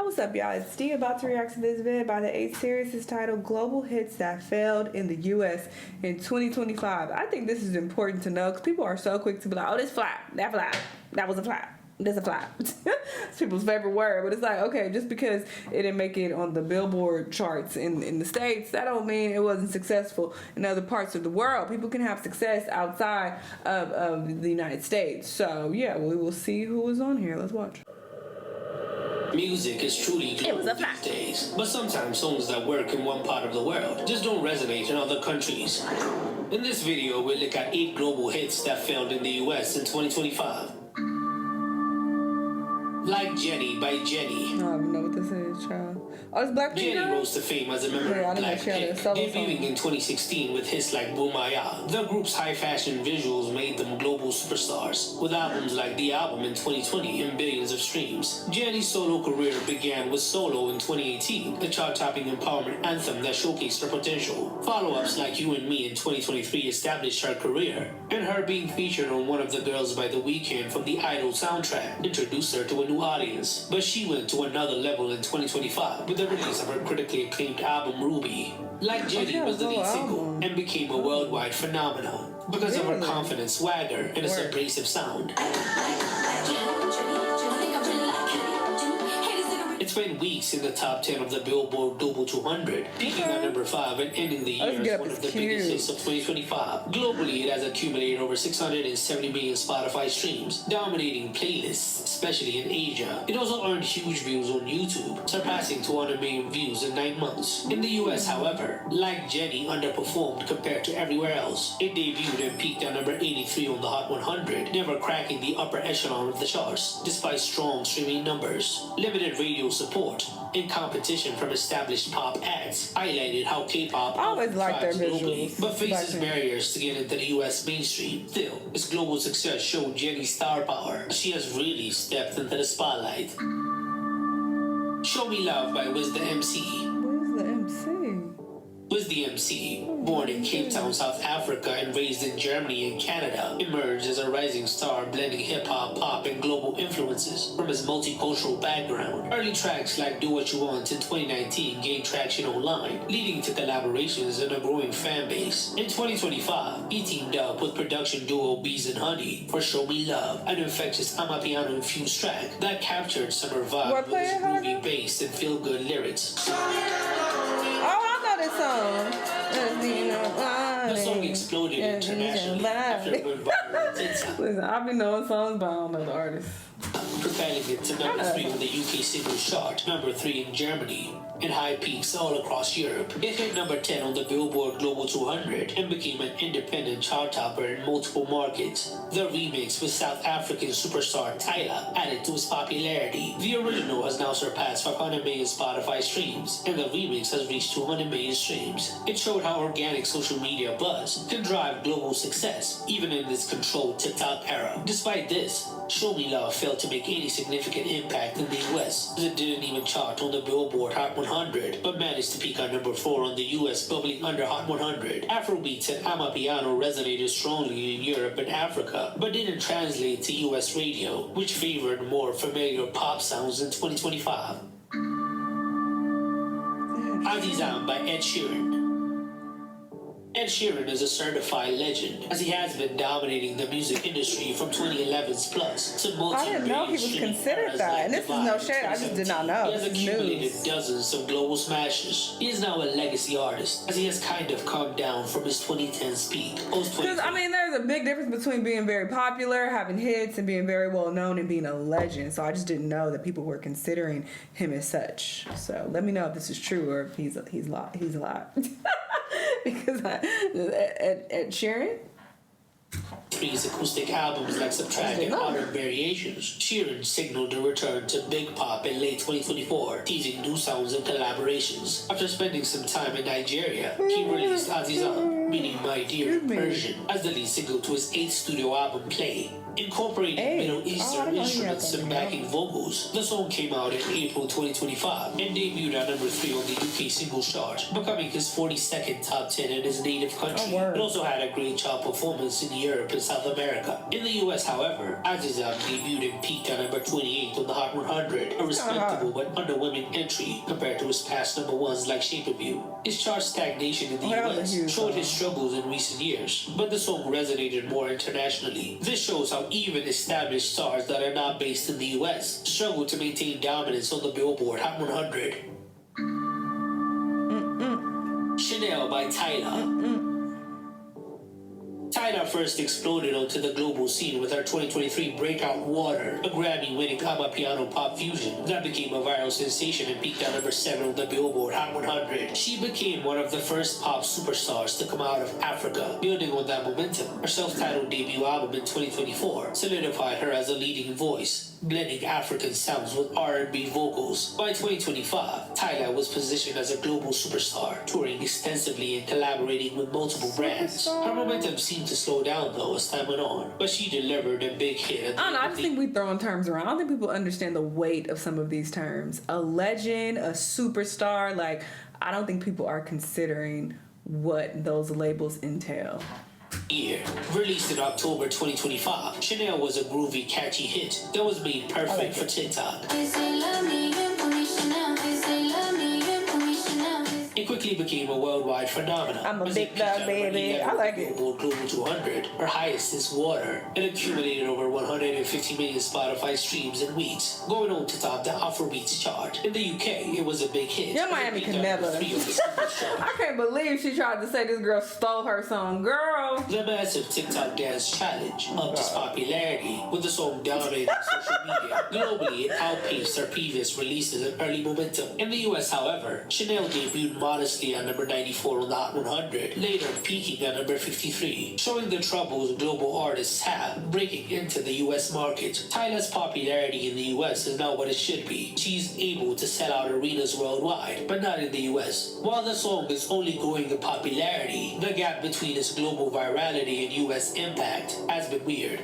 What's up, y'all? It's Steve about to react to this vid by the 8 series. It's titled Global Hits That Failed in the US in 2025. I think this is important to know because people are so quick to be like, oh, this flap, that was a flap. This a flap. It's people's favorite word, but it's like, okay, just because it didn't make it on the Billboard charts in the States, that don't mean it wasn't successful in other parts of the world. People can have success outside of the United States. So yeah, we will see who was on here. Let's watch. Music is truly global these days, but sometimes songs that work in one part of the world just don't resonate in other countries. In this video, we'll look at 8 global hits that failed in the US in 2025. Like Jennie by Jennie. I don't even know what this is, child. Oh, it's Blackpink. Jennie rose to fame as a member of Blackpink, debuting in 2016 with hits like Boomaya. The group's high fashion visuals made them global superstars, with albums like The Album in 2020 and billions of streams. Jennie's solo career began with Solo in 2018, the chart-topping empowerment anthem that showcased her potential. Follow-ups like You and Me in 2023 established her career, and her being featured on One of the Girls by The Weeknd from the Idol soundtrack introduced her to a new audience. But she went to another level in 2025 with the release of her critically acclaimed album Ruby. Like Jennie was the lead single and became a worldwide phenomenon because of her confident swagger and its abrasive sound. It spent weeks in the top 10 of the Billboard Global 200, peaking at number 5 and ending the year as one of the biggest hits of 2025. Globally, it has accumulated over 670 million Spotify streams, dominating playlists, especially in Asia. It also earned huge views on YouTube, surpassing 200 million views in 9 months. In the US, however, Like Jennie underperformed compared to everywhere else. It debuted and peaked at number 83 on the Hot 100, never cracking the upper echelon of the charts, despite strong streaming numbers. Limited radio support and competition from established pop acts highlighted how K-pop always like their globally, visuals, but faces barriers to get into the US mainstream. Still, its global success showed Jennie's star power. She has really stepped into the spotlight. Show Me Love by Wiz the MC. Where's the MC? Wiz the MC, born in Cape Town, South Africa and raised in Germany and Canada, emerged as a rising star blending hip-hop, pop, and global influences from his multicultural background. Early tracks like Do What You Want in 2019 gained traction online, leading to collaborations and a growing fan base. In 2025, he teamed up with production duo Bees and Honey for Show Me Love, an infectious Amapiano-infused track that captured summer vibe with its groovy bass and feel-good lyrics. This song. The song exploded internationally after it went viral. Listen, I've been knowing songs, but I don't know the artists. Propelling it to number 3 on the UK singles chart, number 3 in Germany, and high peaks all across Europe. It hit number 10 on the Billboard Global 200 and became an independent chart topper in multiple markets. The remix with South African superstar Tyla added to its popularity. The original has now surpassed 500 million Spotify streams, and the remix has reached 200 million streams. It showed how organic social media buzz can drive global success, even in this controlled TikTok era. Despite this, Show Me Love failed to make any significant impact in the US, as it didn't even chart on the Billboard Hot 100, but managed to peak at number 4 on the US bubbling under Hot 100. Afrobeats and Amapiano resonated strongly in Europe and Africa, but didn't translate to US radio, which favored more familiar pop sounds in 2025. Azizam by Ed Sheeran. Ed Sheeran is a certified legend, as he has been dominating the music industry from 2011's Plus to multi-billion. I didn't know he was considered that, and this is no shade, I just did not know. He has accumulated dozens of global smashes. He is now a legacy artist, as he has kind of come down from his 2010's peak. Because, I mean, there's a big difference between being very popular, having hits, and being very well known and being a legend. So I just didn't know that people were considering him as such. So let me know if this is true or if he's a lot. Because Ed Sheeran? His acoustic albums like Subtract and Modern Variations, Sheeran signaled a return to big pop in late 2024, teasing new sounds and collaborations. After spending some time in Nigeria, he released Azizam, meaning My Dear in Persian, as the lead single to his 8th studio album Play. Incorporating Middle Eastern instruments and backing vocals, the song came out in April 2025 and debuted at number 3 on the UK singles chart, becoming his 42nd top 10 in his native country. It also had a great chart performance in Europe and South America. In the US, however, Azizam debuted and peaked at number 28 on the Hot 100, a respectable but underwhelming entry compared to his past number ones like Shape of You. His chart stagnation in the US showed his struggles in recent years, but the song resonated more internationally. This shows how even established stars that are not based in the US struggle to maintain dominance on the Billboard Hot 100. Shanell by Tyla. Tyla first exploded onto the global scene with her 2023 breakout Water, a Grammy-winning Amapiano pop fusion that became a viral sensation and peaked at number 7 on the Billboard Hot 100. She became one of the first pop superstars to come out of Africa. Building on that momentum, her self-titled debut album in 2024 solidified her as a leading voice, blending African sounds with R&B vocals. By 2025, Tyla was positioned as a global superstar, touring extensively and collaborating with multiple brands. Her momentum seemed to slow down though as time went on, but she delivered a big hit. I don't know, I just think we throwing terms around. I don't think people understand the weight of some of these terms. A legend, a superstar, like, I don't think people are considering what those labels entail. Year. Released in October 2025, Shanell was a groovy, catchy hit that was made perfect for TikTok. It quickly became a worldwide phenomenon. I'm a big dog, baby. I like it. Global 200, her highest is Water. It accumulated over 150 million Spotify streams in weeks, going on to top the Afrobeats chart. In the UK, it was a big hit. Yeah, Miami can never. I can't believe she tried to say this girl stole her song, girl. The massive TikTok dance challenge upped its popularity, with the song dominating social media. Globally, it outpaced her previous releases and early momentum. In the US, however, Shanell debuted modestly at number 94 on the Hot 100, later peaking at number 53, showing the troubles global artists have breaking into the US market. Tyla's popularity in the US is not what it should be. She's able to sell out arenas worldwide, but not in the US. While the song is only growing in popularity, the gap between its global virality and US impact has been weird.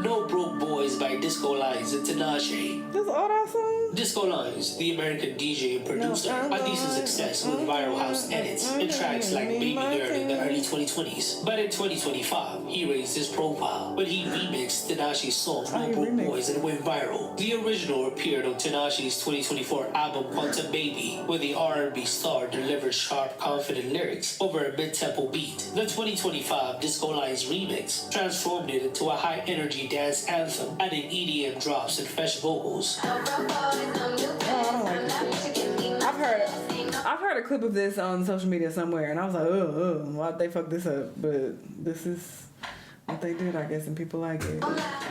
No Broke Boys by Disco Lines and Tinashe. That's all that song? Disco Lines, the American DJ and producer, had decent success with viral house edits and tracks like Baby Girl in the early 2020s. But in 2025, he raised his profile when he remixed Tinashe's song No Broke Boys and went viral. The original appeared on Tinashe's 2024 album Quantum Baby, where the R&B star delivered sharp, confident lyrics over a mid-tempo beat. The 2025 Disco Lines remix transformed it into a high-energy dance anthem, adding EDM drops and fresh vocals. I've heard a clip of this on social media somewhere, and I was like, why'd they fuck this up? But this is what they did, I guess, and people like it.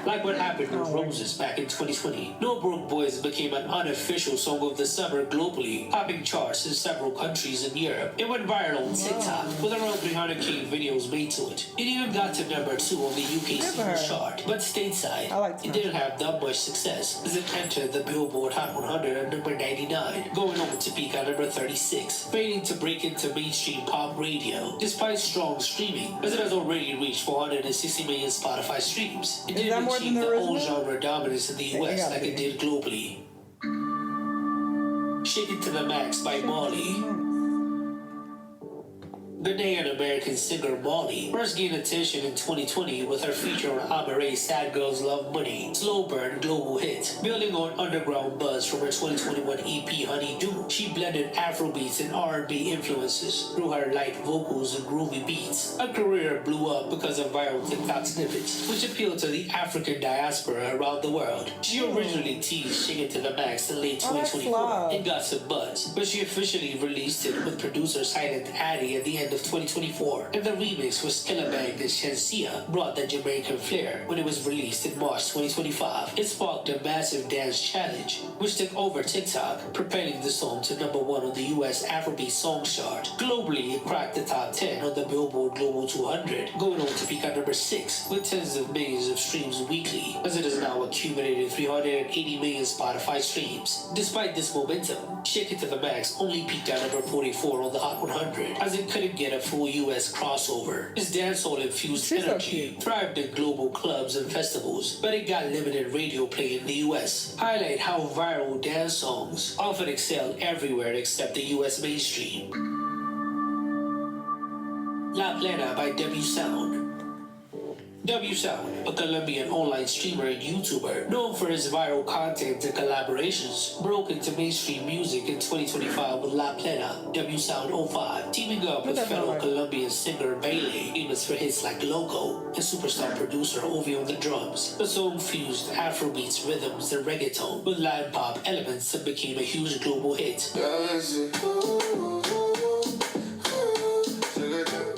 Like what happened with Roses back in 2020, No Broke Boys became an unofficial song of the summer globally, topping charts in several countries in Europe. It went viral on TikTok, with around 300k videos made to it. It even got to number 2 on the UK singles chart, but stateside, it didn't have that much success, as it entered the Billboard Hot 100 at number 99, going on to peak at number 36, failing to break into mainstream pop radio, despite strong streaming, as it has already reached 460 million Spotify streams. It didn't achieve the old genre dominance in the US like it did globally. Shake It to the Max by Moliy. Ghanaian American singer Moliy first gained attention in 2020 with her feature on Amare's Sad Girls Love Money, slow burn global hit. Building on underground buzz from her 2021 EP Honeydew, she blended Afrobeats and R&B influences through her light vocals and groovy beats. Her career blew up because of viral TikTok snippets, which appealed to the African diaspora around the world. She originally teased Shake It to the Max in late 2024 and got some buzz, but she officially released it with producer Silent Addy at the end of 2024, and the remix with Skillabang and Shansia brought the Jamaican flair when it was released in March 2025. It sparked a massive dance challenge, which took over TikTok, propelling the song to number 1 on the US Afrobeat Song Chart. Globally, it cracked the top 10 on the Billboard Global 200, going on to peak at number 6, with tens of millions of streams weekly, as it has now accumulated 380 million Spotify streams. Despite this momentum, Shake It to the Max only peaked at number 44 on the Hot 100, as it couldn't get a full US crossover. His dancehall-infused She's so energy cute. thrived in global clubs and festivals, but it got limited radio play in the US. Highlight how viral dance songs often excel everywhere except the US mainstream. La Plena by W Sound. W Sound, a Colombian online streamer and YouTuber known for his viral content and collaborations, broke into mainstream music in 2025 with La Plena, W Sound 05, teaming up with fellow Colombian singer Moliy, famous for hits like Loco, and superstar producer Ovi on the drums. The song fused Afrobeats rhythms and reggaeton with Latin pop elements and became a huge global hit.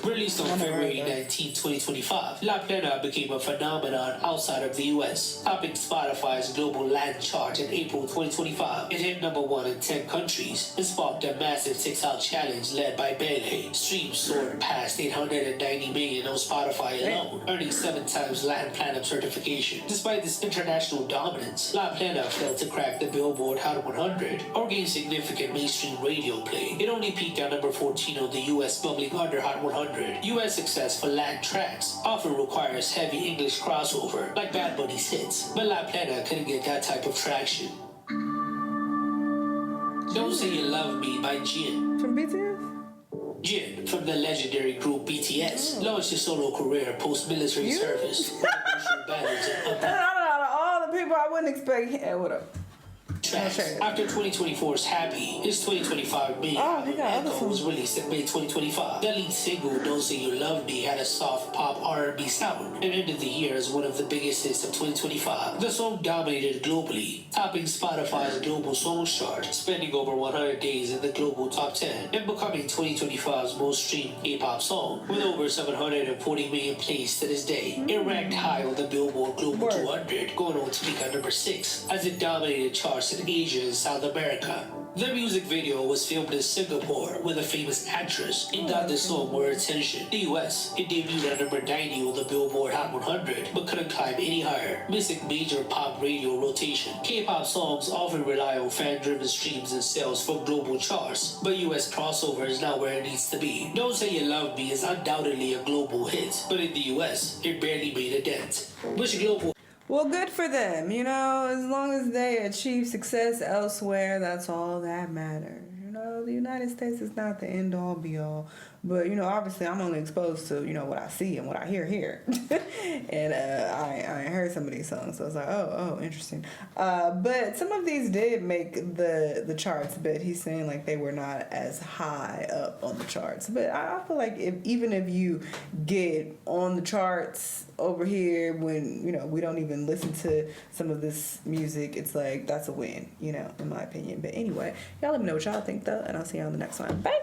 Released on February 19, 2025, La Plena became a phenomenon outside of the US, topping Spotify's global Latin chart in April 2025. It hit #1 in 10 countries and sparked a massive TikTok challenge led by Moliy. Streams soared past 890 million on Spotify alone, earning 7 times Latin Platinum certification. Despite this international dominance, La Plena failed to crack the Billboard Hot 100 or gain significant mainstream radio play. It only peaked at number 14 on the US bubbling under Hot 100. US success for Latin tracks often requires heavy English crossover, like Bad Bunny's hits, but La Plena couldn't get that type of traction. Don't Say You Love Me by Jennie. From BTS? Jin, from the legendary group BTS, launched his solo career post-military service. Ballads and Out of all the people I wouldn't expect. Yeah, what up? tracks. After 2024's Happy, his 2025 main album Echo was released in May 2025. The lead single Don't Say You Love Me had a soft pop R&B sound and ended the year as one of the biggest hits of 2025. The song dominated globally, topping Spotify's global songs chart, spending over 100 days in the global top 10, and becoming 2025's most streamed K-pop song, with over 740 million plays to this day. It ranked high on the Billboard Global 200, going on to peak at number 6, as it dominated charts in Asia and South America. The music video was filmed in Singapore with a famous actress and got the song more attention. In the US, it debuted at number 90 on the Billboard Hot 100, but couldn't climb any higher, missing major pop radio rotation. K-pop songs often rely on fan-driven streams and sales for global charts, but US crossover is not where it needs to be. Don't Say You Love Me is undoubtedly a global hit, but in the US, it barely made a dent. Which global Well, good for them. You know, as long as they achieve success elsewhere, that's all that matters. You know, the United States is not the end all be all. But, you know, obviously I'm only exposed to, you know, what I see and what I hear here. And I heard some of these songs, so I was like, oh, interesting. But some of these did make the charts, but he's saying like they were not as high up on the charts. But I feel like even if you get on the charts over here when, you know, we don't even listen to some of this music, it's like that's a win, you know, in my opinion. But anyway, y'all let me know what y'all think though, and I'll see y'all on the next one. Bye.